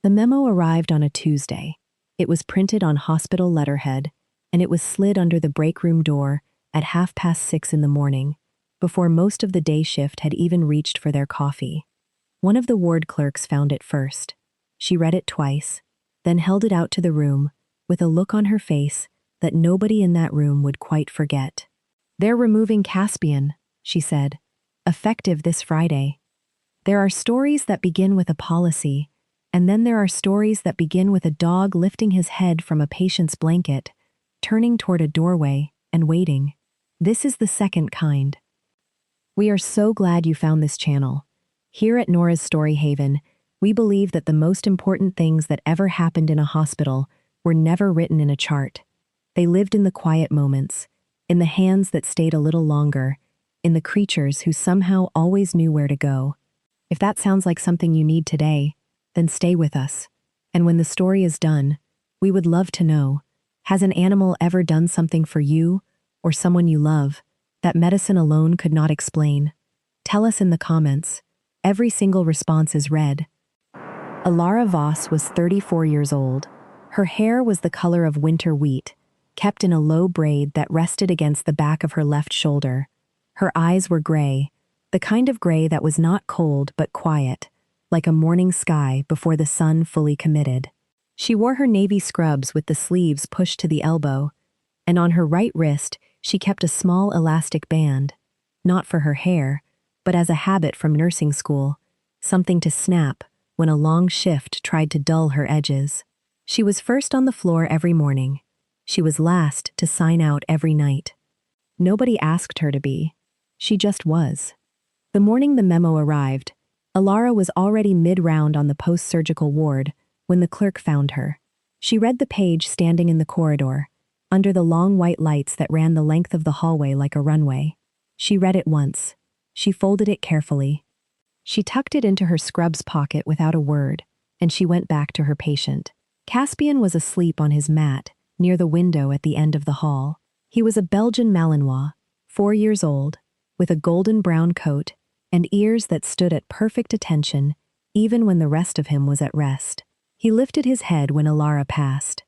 The memo arrived on a Tuesday. It was printed on hospital letterhead, and it was slid under the break room door at 6:30 in the morning, before most of the day shift had even reached for their coffee. One of the ward clerks found it first. She read it twice, then held it out to the room with a look on her face that nobody in that room would quite forget. "They're removing Caspian," she said, "effective this Friday." There are stories that begin with a policy, and then there are stories that begin with a dog lifting his head from a patient's blanket, turning toward a doorway, and waiting. This is the second kind. We are so glad you found this channel. Here at Nora's Story Haven, we believe that the most important things that ever happened in a hospital were never written in a chart. They lived in the quiet moments, in the hands that stayed a little longer, in the creatures who somehow always knew where to go. If that sounds like something you need today, then stay with us. And when the story is done, we would love to know, has an animal ever done something for you or someone you love that medicine alone could not explain? Tell us in the comments. Every single response is read. Alara Voss was 34 years old. Her hair was the color of winter wheat, kept in a low braid that rested against the back of her left shoulder. Her eyes were gray, the kind of gray that was not cold but quiet, like a morning sky before the sun fully committed. She wore her navy scrubs with the sleeves pushed to the elbow, and on her right wrist she kept a small elastic band, not for her hair, but as a habit from nursing school, something to snap when a long shift tried to dull her edges. She was first on the floor every morning. She was last to sign out every night. Nobody asked her to be. She just was. The morning the memo arrived, Alara was already mid-round on the post-surgical ward when the clerk found her. She read the page standing in the corridor, under the long white lights that ran the length of the hallway like a runway. She read it once. She folded it carefully. She tucked it into her scrubs pocket without a word, and she went back to her patient. Caspian was asleep on his mat near the window at the end of the hall. He was a Belgian Malinois, 4 years old, with a golden brown coat and ears that stood at perfect attention even when the rest of him was at rest. He lifted his head when Alara passed.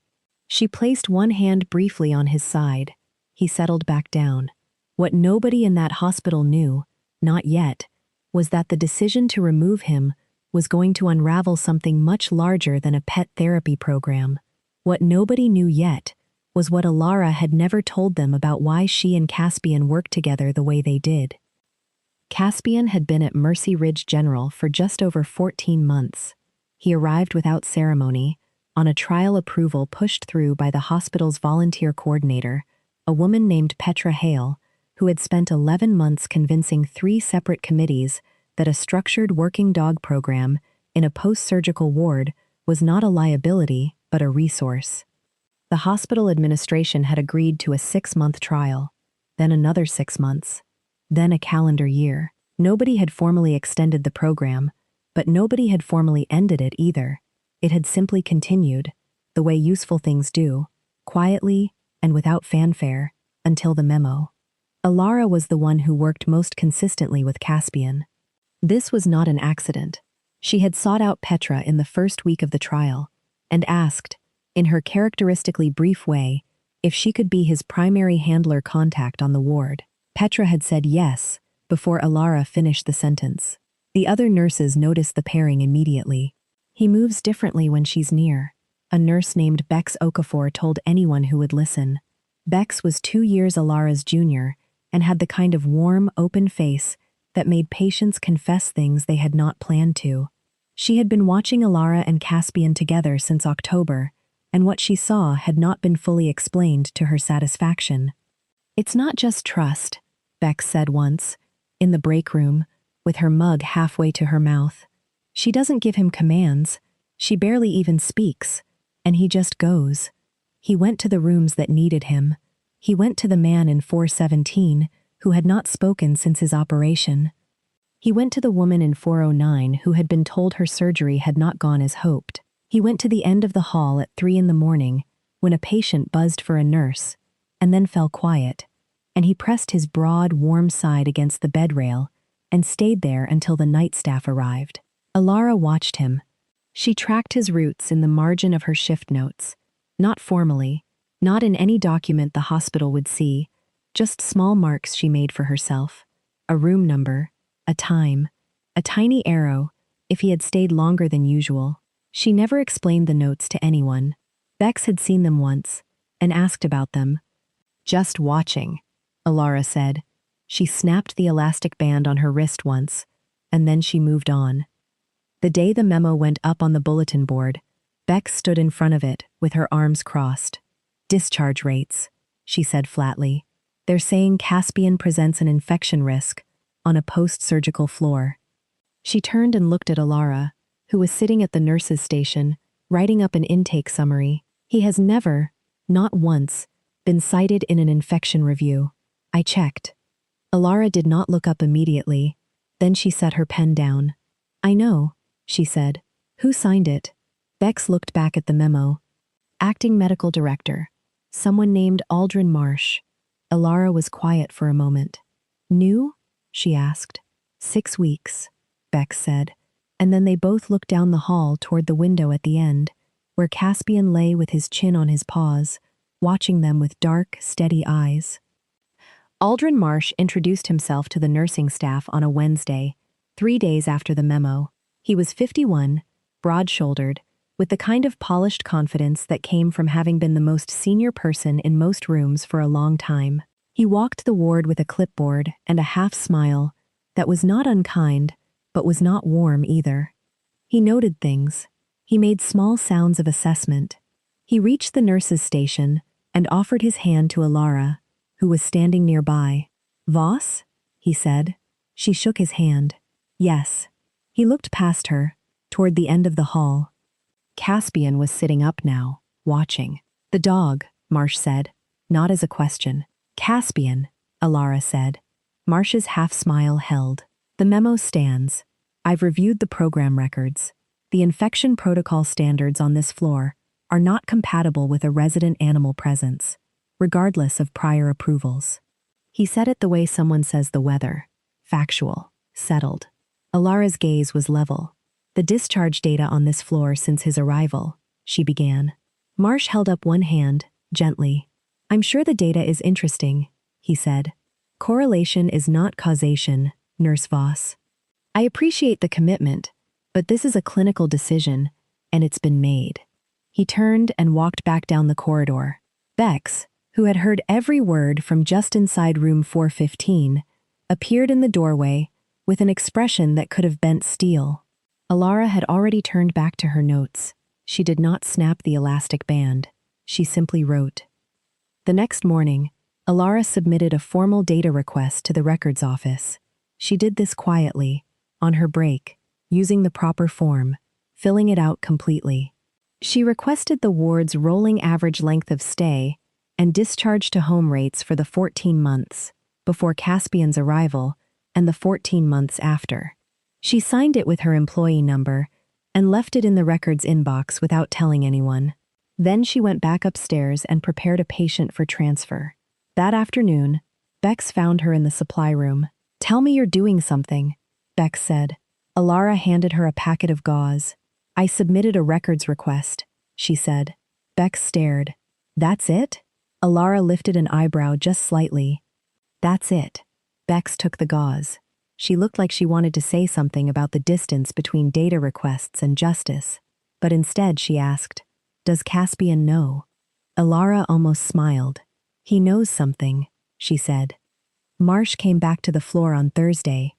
She placed one hand briefly on his side. He settled back down. What nobody in that hospital knew, not yet, was that the decision to remove him was going to unravel something much larger than a pet therapy program. What nobody knew yet was what Alara had never told them about why she and Caspian worked together the way they did. Caspian had been at Mercy Ridge General for just over 14 months. He arrived without ceremony, on a trial approval pushed through by the hospital's volunteer coordinator, a woman named Petra Hale, who had spent 11 months convincing 3 separate committees that a structured working dog program in a post-surgical ward was not a liability, but a resource. The hospital administration had agreed to a 6-month trial, then another 6 months, then a calendar year. Nobody had formally extended the program, but nobody had formally ended it either. It had simply continued, the way useful things do, quietly and without fanfare, until the memo. Alara was the one who worked most consistently with Caspian. This was not an accident. She had sought out Petra in the first week of the trial and asked, in her characteristically brief way, if she could be his primary handler contact on the ward. Petra had said yes before Alara finished the sentence. The other nurses noticed the pairing immediately. "He moves differently when she's near," a nurse named Bex Okafor told anyone who would listen. Bex was 2 years Alara's junior and had the kind of warm, open face that made patients confess things they had not planned to. She had been watching Alara and Caspian together since October, and what she saw had not been fully explained to her satisfaction. "It's not just trust," Bex said once, in the break room, with her mug halfway to her mouth. "She doesn't give him commands. She barely even speaks, and he just goes. He went to the rooms that needed him. He went to the man in 417 who had not spoken since his operation. He went to the woman in 409 who had been told her surgery had not gone as hoped. He went to the end of the hall at 3 in the morning when a patient buzzed for a nurse, and then fell quiet, and he pressed his broad, warm side against the bed rail and stayed there until the night staff arrived. Alara watched him. She tracked his routes in the margin of her shift notes, not formally, not in any document the hospital would see, just small marks she made for herself. A room number, a time, a tiny arrow if he had stayed longer than usual. She never explained the notes to anyone. Bex had seen them once and asked about them. Just watching, Alara said. She snapped the elastic band on her wrist once, and then she moved on. The day the memo went up on the bulletin board, Bex stood in front of it with her arms crossed. Discharge rates, she said flatly. They're saying Caspian presents an infection risk on a post-surgical floor. She turned and looked at Alara, who was sitting at the nurse's station, writing up an intake summary. He has never, not once, been cited in an infection review. I checked. Alara did not look up immediately. Then she set her pen down. I know, she said. Who signed it? Bex looked back at the memo. Acting Medical Director. Someone named Aldrin Marsh. Alara was quiet for a moment. New? She asked. 6 weeks, Bex said, and then they both looked down the hall toward the window at the end, where Caspian lay with his chin on his paws, watching them with dark, steady eyes. Aldrin Marsh introduced himself to the nursing staff on a Wednesday, 3 days after the memo. He was 51, broad-shouldered, with the kind of polished confidence that came from having been the most senior person in most rooms for a long time. He walked the ward with a clipboard and a half-smile that was not unkind, but was not warm either. He noted things. He made small sounds of assessment. He reached the nurse's station and offered his hand to Alara, who was standing nearby. Voss? He said. She shook his hand. Yes. He looked past her, toward the end of the hall. Caspian was sitting up now, watching. The dog, Marsh said, not as a question. Caspian, Alara said. Marsh's half-smile held. The memo stands. I've reviewed the program records. The infection protocol standards on this floor are not compatible with a resident animal presence, regardless of prior approvals. He said it the way someone says the weather. Factual. Settled. Alara's gaze was level. The discharge data on this floor since his arrival, she began. Marsh held up one hand, gently. I'm sure the data is interesting, he said. Correlation is not causation, Nurse Voss. I appreciate the commitment, but this is a clinical decision, and it's been made. He turned and walked back down the corridor. Bex, who had heard every word from just inside room 415, appeared in the doorway with an expression that could have bent steel. Alara had already turned back to her notes. She did not snap the elastic band. She simply wrote. The next morning, Alara submitted a formal data request to the records office. She did this quietly, on her break, using the proper form, filling it out completely. She requested the ward's rolling average length of stay and discharge to home rates for the 14 months, before Caspian's arrival, and the 14 months after. She signed it with her employee number and left it in the records inbox without telling anyone. Then she went back upstairs and prepared a patient for transfer. That afternoon, Bex found her in the supply room. Tell me you're doing something, Bex said. Alara handed her a packet of gauze. I submitted a records request, she said. Bex stared. That's it? Alara lifted an eyebrow just slightly. That's it. Bex took the gauze. She looked like she wanted to say something about the distance between data requests and justice, but instead she asked, Does Caspian know? Alara almost smiled. He knows something, she said. Marsh came back to the floor on Thursday.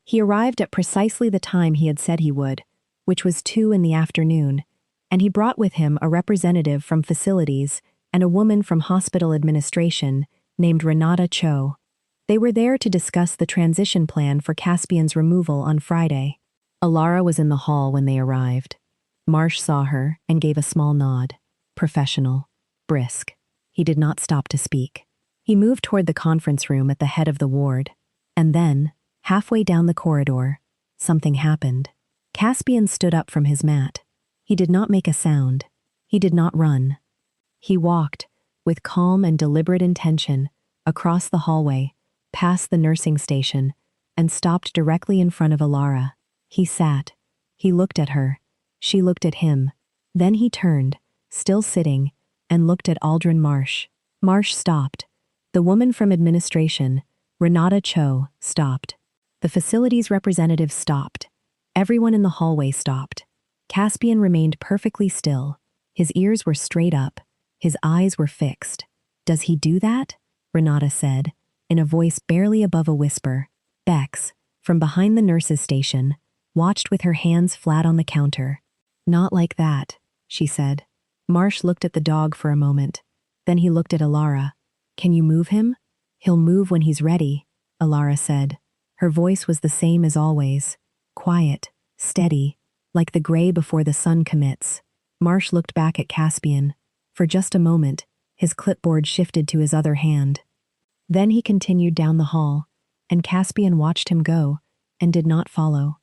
He arrived at precisely the time he had said he would, which was 2 in the afternoon, and he brought with him a representative from facilities and a woman from hospital administration named Renata Cho. They were there to discuss the transition plan for Caspian's removal on Friday. Alara was in the hall when they arrived. Marsh saw her and gave a small nod. Professional. Brisk. He did not stop to speak. He moved toward the conference room at the head of the ward. And then, halfway down the corridor, something happened. Caspian stood up from his mat. He did not make a sound. He did not run. He walked, with calm and deliberate intention, across the hallway, past the nursing station, and stopped directly in front of Alara. He sat. He looked at her, She looked at him. Then he turned, still sitting, and looked at Aldrin Marsh. Marsh stopped. The woman from administration, Renata Cho, stopped. The facilities representative stopped. Everyone in the hallway stopped. Caspian remained perfectly still. His ears were straight up. His eyes were fixed. "Does he do that?" Renata said, in a voice barely above a whisper. Bex, from behind the nurse's station, watched with her hands flat on the counter. "Not like that," she said. Marsh looked at the dog for a moment. Then he looked at Alara. "Can you move him?" "He'll move when he's ready," Alara said. Her voice was the same as always. Quiet, steady, like the gray before the sun commits. Marsh looked back at Caspian. For just a moment, his clipboard shifted to his other hand. Then he continued down the hall, and Caspian watched him go, and did not follow.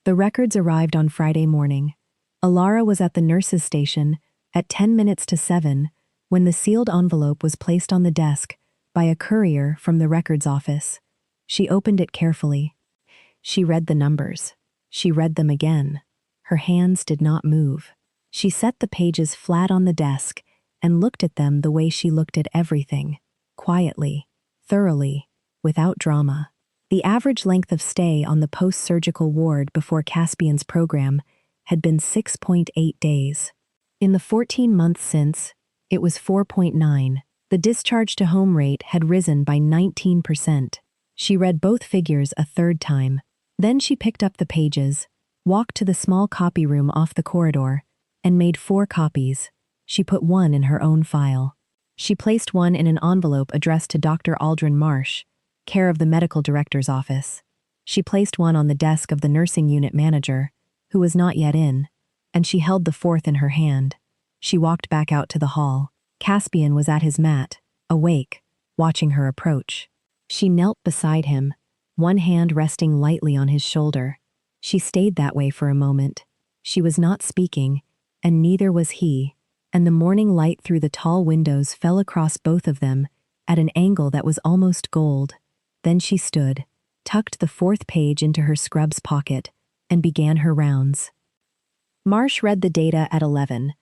The records arrived on Friday morning. Alara was at the nurse's station at 10 minutes to 7 when the sealed envelope was placed on the desk by a courier from the records office. She opened it carefully. She read the numbers. She read them again. Her hands did not move. She set the pages flat on the desk and looked at them the way she looked at everything, quietly, thoroughly, without drama. The average length of stay on the post-surgical ward before Caspian's program had been 6.8 days. In the 14 months since, it was 4.9. The discharge to home rate had risen by 19%. She read both figures a third time. Then she picked up the pages, walked to the small copy room off the corridor, and made 4 copies. She put one in her own file. She placed one in an envelope addressed to Dr. Aldrin Marsh, care of the medical director's office. She placed one on the desk of the nursing unit manager, who was not yet in, and she held the 4th in her hand. She walked back out to the hall. Caspian was at his mat, awake, watching her approach. She knelt beside him, one hand resting lightly on his shoulder. She stayed that way for a moment. She was not speaking, and neither was he, and the morning light through the tall windows fell across both of them at an angle that was almost gold. Then she stood, tucked the 4th page into her scrubs pocket, and began her rounds. Marsh read the data at 11.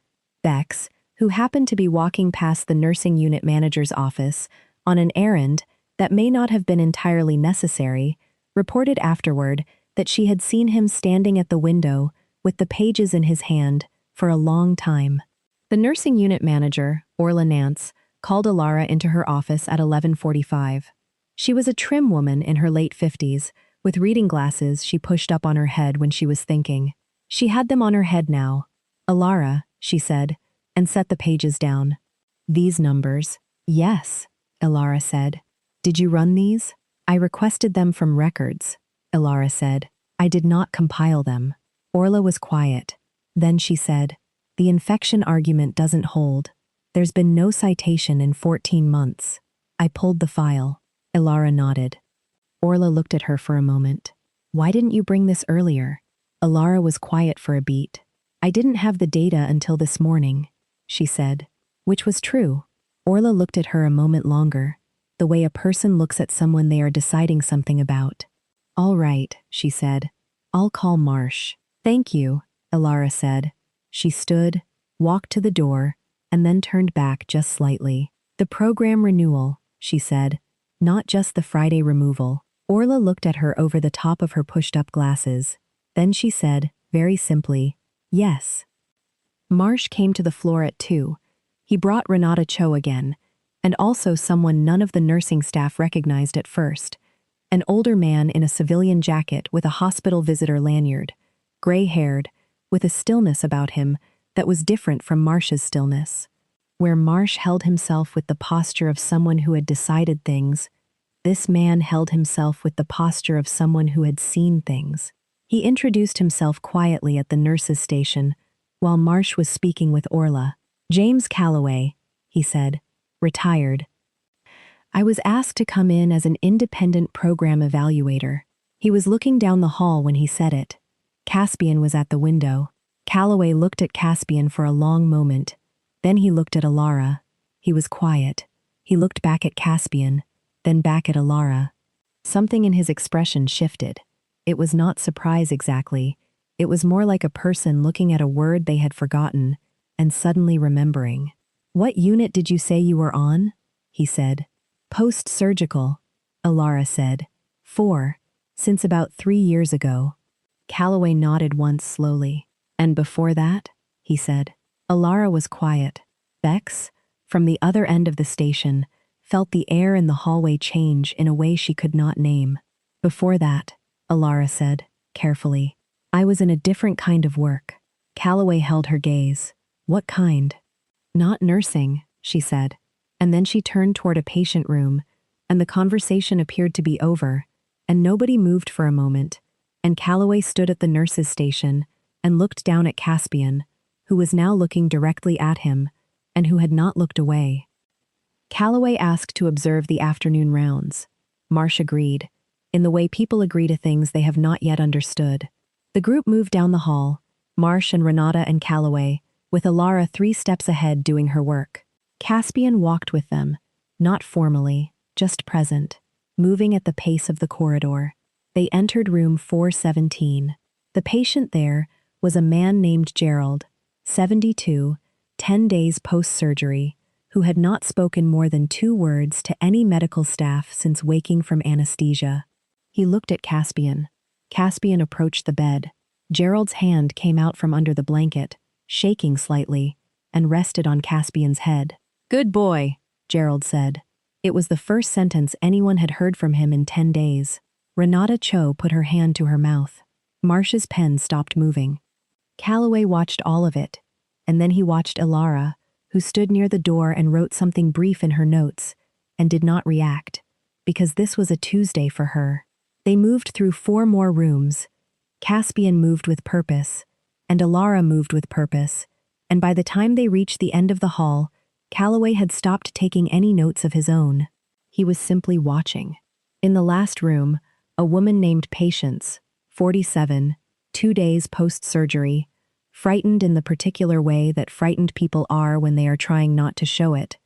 Bex, who happened to be walking past the nursing unit manager's office on an errand that may not have been entirely necessary, reported afterward that she had seen him standing at the window with the pages in his hand for a long time. The nursing unit manager, Orla Nance, called Alara into her office at 11:45. She was a trim woman in her late 50s, with reading glasses she pushed up on her head when she was thinking. She had them on her head now. "Alara," she said, and set the pages down. "These numbers." "Yes," Alara said. "Did you run these?" "I requested them from records," Alara said. "I did not compile them." Orla was quiet. Then she said, "The infection argument doesn't hold. There's been no citation in 14 months. I pulled the file." Alara nodded. Orla looked at her for a moment. "Why didn't you bring this earlier?" Alara was quiet for a beat. "I didn't have the data until this morning," she said, which was true. Orla looked at her a moment longer, the way a person looks at someone they are deciding something about. "All right," she said. "I'll call Marsh." "Thank you," Alara said. She stood, walked to the door, and then turned back just slightly. "The program renewal," she said, "not just the Friday removal." Orla looked at her over the top of her pushed-up glasses. Then she said, very simply, "Yes." Marsh came to the floor at 2. He brought Renata Cho again, and also someone none of the nursing staff recognized at first, an older man in a civilian jacket with a hospital visitor lanyard, gray-haired, with a stillness about him that was different from Marsh's stillness. Where Marsh held himself with the posture of someone who had decided things, this man held himself with the posture of someone who had seen things. He introduced himself quietly at the nurse's station, while Marsh was speaking with Orla. "James Calloway," he said, "retired. I was asked to come in as an independent program evaluator." He was looking down the hall when he said it. Caspian was at the window. Calloway looked at Caspian for a long moment. Then he looked at Alara. He was quiet. He looked back at Caspian, then back at Alara. Something in his expression shifted. It was not surprise exactly. It was more like a person looking at a word they had forgotten and suddenly remembering. "What unit did you say you were on?" he said. "Post-surgical," Alara said. "4, since about 3 years ago." Calloway nodded once slowly. "And before that?" he said. Alara was quiet. Bex, from the other end of the station, felt the air in the hallway change in a way she could not name. "Before that," Alara said, carefully, "I was in a different kind of work." Calloway held her gaze. "What kind?" "Not nursing," she said, and then she turned toward a patient room, and the conversation appeared to be over, and nobody moved for a moment, and Calloway stood at the nurse's station and looked down at Caspian, who was now looking directly at him, and who had not looked away. Calloway asked to observe the afternoon rounds. Marsh agreed, in the way people agree to things they have not yet understood. The group moved down the hall, Marsh and Renata and Calloway, with Alara 3 steps ahead doing her work. Caspian walked with them, not formally, just present, moving at the pace of the corridor. They entered room 417. The patient there was a man named Gerald, 72, 10 days post-surgery, who had not spoken more than 2 words to any medical staff since waking from anesthesia. He looked at Caspian. Caspian approached the bed. Gerald's hand came out from under the blanket, shaking slightly, and rested on Caspian's head. "Good boy," Gerald said. It was the first sentence anyone had heard from him in 10 days. Renata Cho put her hand to her mouth. Marsh's pen stopped moving. Calloway watched all of it, and then he watched Alara, who stood near the door and wrote something brief in her notes, and did not react, because this was a Tuesday for her. They moved through 4 more rooms. Caspian moved with purpose, and Alara moved with purpose, and by the time they reached the end of the hall, Calloway had stopped taking any notes of his own. He was simply watching. In the last room, a woman named Patience, 47, 2 days post-surgery, frightened in the particular way that frightened people are when they are trying not to show it,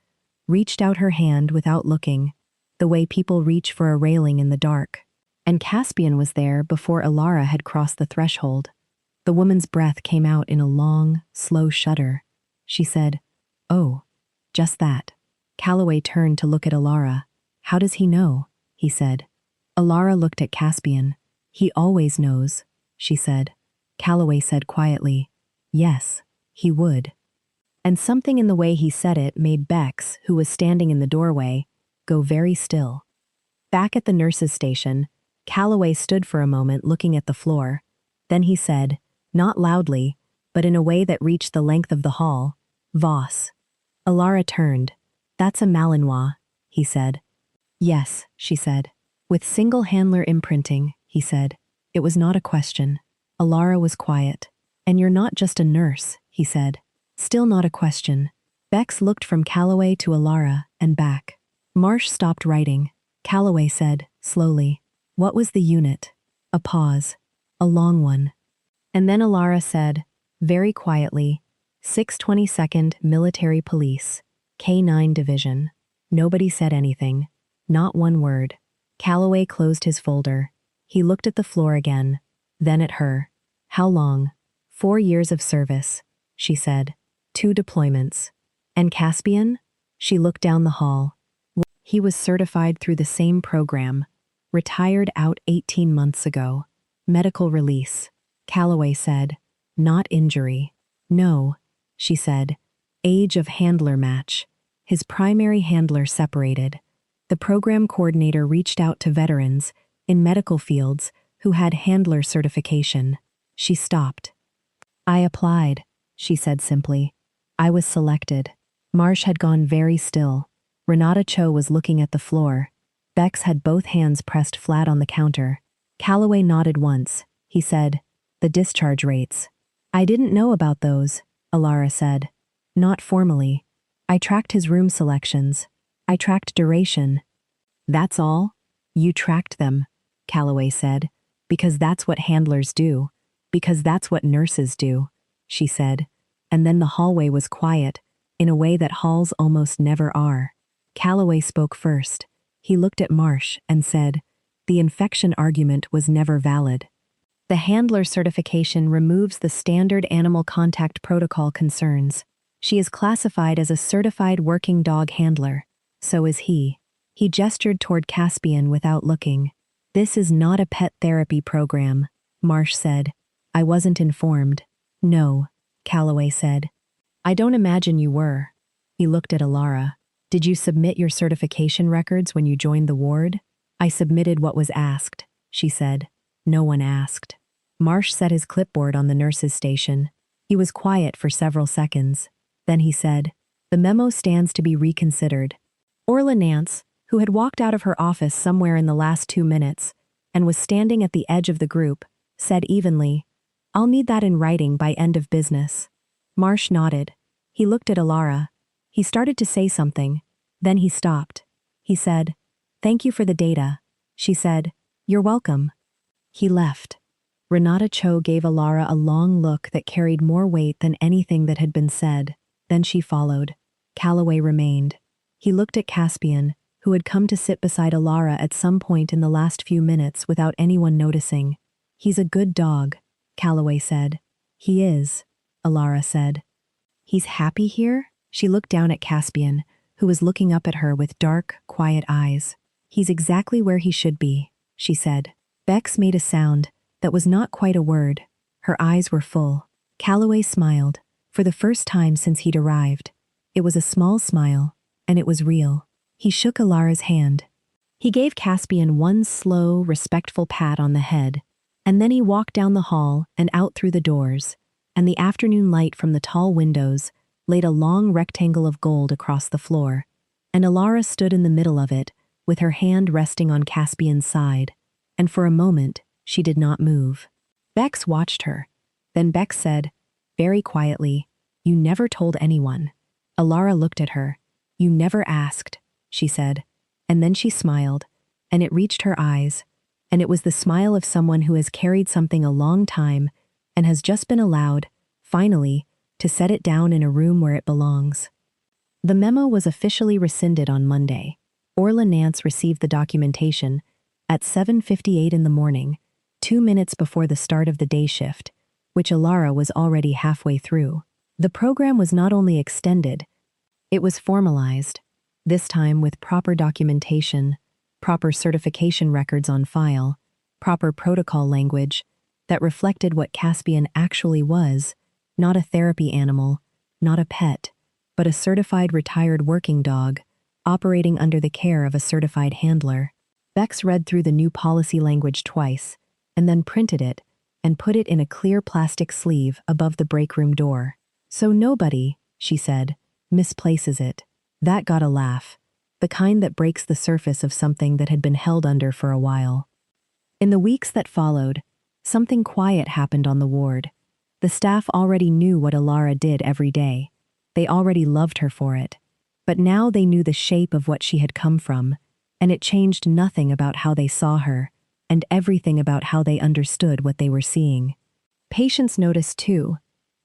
reached out her hand without looking, the way people reach for a railing in the dark. And Caspian was there before Alara had crossed the threshold. The woman's breath came out in a long, slow shudder. She said, "Oh, just that." Calloway turned to look at Alara. "How does he know?" he said. Alara looked at Caspian. "He always knows," she said. Calloway said quietly, "Yes, he would." And something in the way he said it made Bex, who was standing in the doorway, go very still. Back at the nurse's station, Calloway stood for a moment looking at the floor. Then he said, not loudly, but in a way that reached the length of the hall, "Voss." Alara turned. "That's a Malinois," he said. "Yes," she said. "With single handler imprinting," he said. It was not a question. Alara was quiet. "And you're not just a nurse," he said. Still not a question. Bex looked from Calloway to Alara and back. Marsh stopped writing. Calloway said, slowly, "What was the unit?" A pause. A long one. And then Alara said, very quietly, 622nd Military Police, K9 Division. Nobody said anything. Not one word. Calloway closed his folder. He looked at the floor again, then at her. "How long?" 4 years of service, she said. 2 deployments. "And Caspian?" She looked down the hall. "He was certified through the same program. Retired out 18 months ago. Medical release." Calloway said, "Not injury." "No," she said. "Age of handler match." His primary handler separated. The program coordinator reached out to veterans in medical fields who had handler certification. She stopped. "I applied," she said simply. "I was selected." Marsh had gone very still. Renata Cho was looking at the floor. Bex had both hands pressed flat on the counter. Calloway nodded once. He said, "The discharge rates." "I didn't know about those," Alara said. "Not formally. I tracked his room selections. I tracked duration." "That's all?" "You tracked them," Calloway said. "Because that's what handlers do. Because that's what nurses do," she said. And then the hallway was quiet, in a way that halls almost never are. Calloway spoke first. He looked at Marsh and said, "The infection argument was never valid." The handler certification removes the standard animal contact protocol concerns. She is classified as a certified working dog handler. So is he. He gestured toward Caspian without looking. This is not a pet therapy program, Marsh said. I wasn't informed. No, Calloway said. I don't imagine you were. He looked at Alara. Did you submit your certification records when you joined the ward? I submitted what was asked, she said. No one asked. Marsh set his clipboard on the nurse's station. He was quiet for several seconds. Then he said, the memo stands to be reconsidered. Orla Nance, who had walked out of her office somewhere in the last 2 minutes and was standing at the edge of the group, said evenly, I'll need that in writing by end of business. Marsh nodded. He looked at Alara. He started to say something. Then he stopped. He said, Thank you for the data. She said, You're welcome. He left. Renata Cho gave Alara a long look that carried more weight than anything that had been said. Then she followed. Calloway remained. He looked at Caspian, who had come to sit beside Alara at some point in the last few minutes without anyone noticing. He's a good dog, Calloway said. He is, Alara said. He's happy here? She looked down at Caspian, who was looking up at her with dark, quiet eyes. He's exactly where he should be, she said. Bex made a sound that was not quite a word. Her eyes were full. Calloway smiled, for the first time since he'd arrived. It was a small smile, and it was real. He shook Alara's hand. He gave Caspian one slow, respectful pat on the head, and then he walked down the hall and out through the doors, and the afternoon light from the tall windows laid a long rectangle of gold across the floor, and Alara stood in the middle of it, with her hand resting on Caspian's side, and for a moment she did not move. Bex watched her. Then Bex said, very quietly, You never told anyone. Alara looked at her. You never asked, she said. And then she smiled, and it reached her eyes, and it was the smile of someone who has carried something a long time and has just been allowed, finally, to set it down in a room where it belongs. The memo was officially rescinded on Monday. Orla Nance received the documentation at 7:58 in the morning, 2 minutes before the start of the day shift, which Alara was already halfway through. The program was not only extended, it was formalized, this time with proper documentation, proper certification records on file, proper protocol language that reflected what Caspian actually was, not a therapy animal, not a pet, but a certified retired working dog, operating under the care of a certified handler. Bex read through the new policy language twice, and then printed it and put it in a clear plastic sleeve above the break room door. So nobody, she said, misplaces it. That got a laugh, the kind that breaks the surface of something that had been held under for a while. In the weeks that followed, something quiet happened on the ward. The staff already knew what Alara did every day. They already loved her for it. But now they knew the shape of what she had come from, and it changed nothing about how they saw her, and everything about how they understood what they were seeing. Patients noticed too,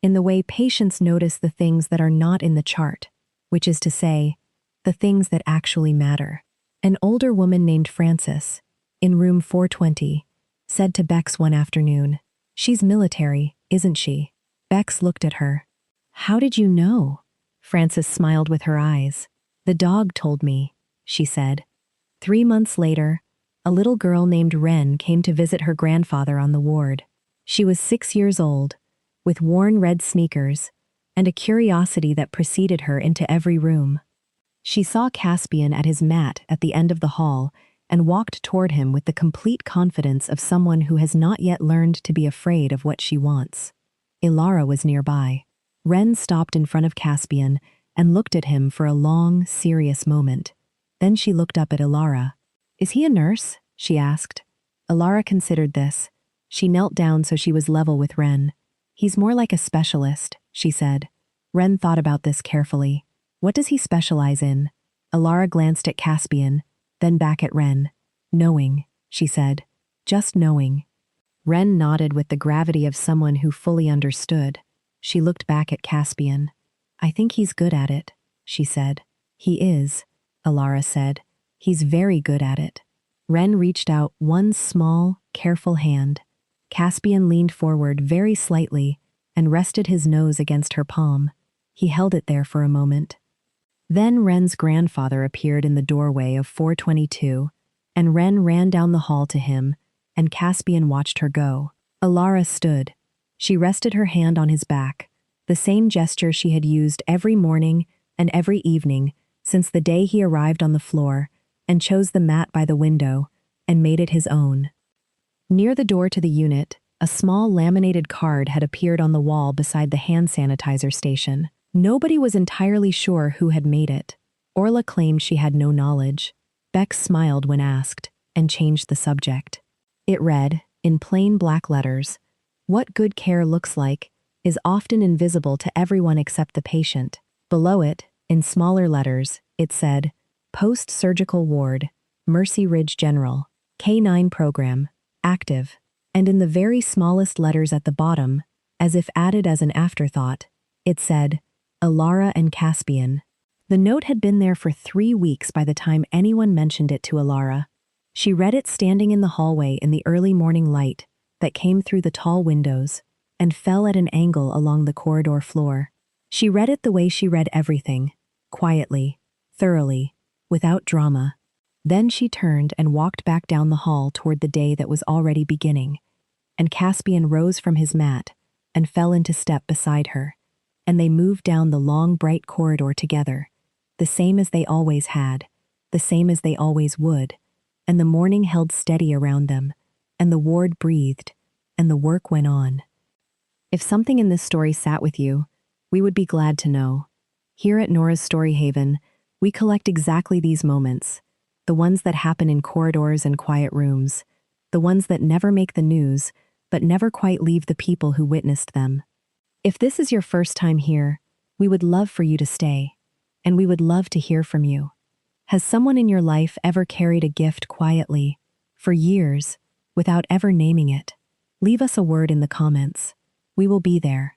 in the way patients notice the things that are not in the chart, which is to say, the things that actually matter. An older woman named Frances, in room 420, said to Bex one afternoon, She's military, isn't she? Bex looked at her. How did you know? Frances smiled with her eyes. The dog told me, she said. 3 months later, a little girl named Wren came to visit her grandfather on the ward. She was 6 years old, with worn red sneakers, and a curiosity that preceded her into every room. She saw Caspian at his mat at the end of the hall and walked toward him with the complete confidence of someone who has not yet learned to be afraid of what she wants. Alara was nearby. Wren stopped in front of Caspian and looked at him for a long, serious moment. Then she looked up at Alara. Is he a nurse? She asked. Alara considered this. She knelt down so she was level with Wren. He's more like a specialist, she said. Wren thought about this carefully. What does he specialize in? Alara glanced at Caspian, then back at Wren. Knowing, she said. Just knowing. Wren nodded with the gravity of someone who fully understood. She looked back at Caspian. I think he's good at it, she said. He is, Alara said. He's very good at it. Wren reached out one small, careful hand. Caspian leaned forward very slightly and rested his nose against her palm. He held it there for a moment. Then Ren's grandfather appeared in the doorway of 422, and Ren ran down the hall to him, and Caspian watched her go. Alara stood. She rested her hand on his back, the same gesture she had used every morning and every evening since the day he arrived on the floor and chose the mat by the window and made it his own. Near the door to the unit, a small laminated card had appeared on the wall beside the hand sanitizer station. Nobody was entirely sure who had made it. Orla claimed she had no knowledge. Beck smiled when asked and changed the subject. It read, in plain black letters, "What good care looks like is often invisible to everyone except the patient." Below it, in smaller letters, it said, "Post-surgical ward, Mercy Ridge General, K9 program, active." And in the very smallest letters at the bottom, as if added as an afterthought, it said, Alara and Caspian. The note had been there for 3 weeks by the time anyone mentioned it to Alara. She read it standing in the hallway in the early morning light that came through the tall windows and fell at an angle along the corridor floor. She read it the way she read everything, quietly, thoroughly, without drama. Then she turned and walked back down the hall toward the day that was already beginning, and Caspian rose from his mat and fell into step beside her, and they moved down the long, bright corridor together, the same as they always had, the same as they always would, and the morning held steady around them, and the ward breathed, and the work went on. If something in this story sat with you, we would be glad to know. Here at Nora's Story Haven, we collect exactly these moments, the ones that happen in corridors and quiet rooms, the ones that never make the news, but never quite leave the people who witnessed them. If this is your first time here, we would love for you to stay, and we would love to hear from you. Has someone in your life ever carried a gift quietly, for years, without ever naming it? Leave us a word in the comments. We will be there.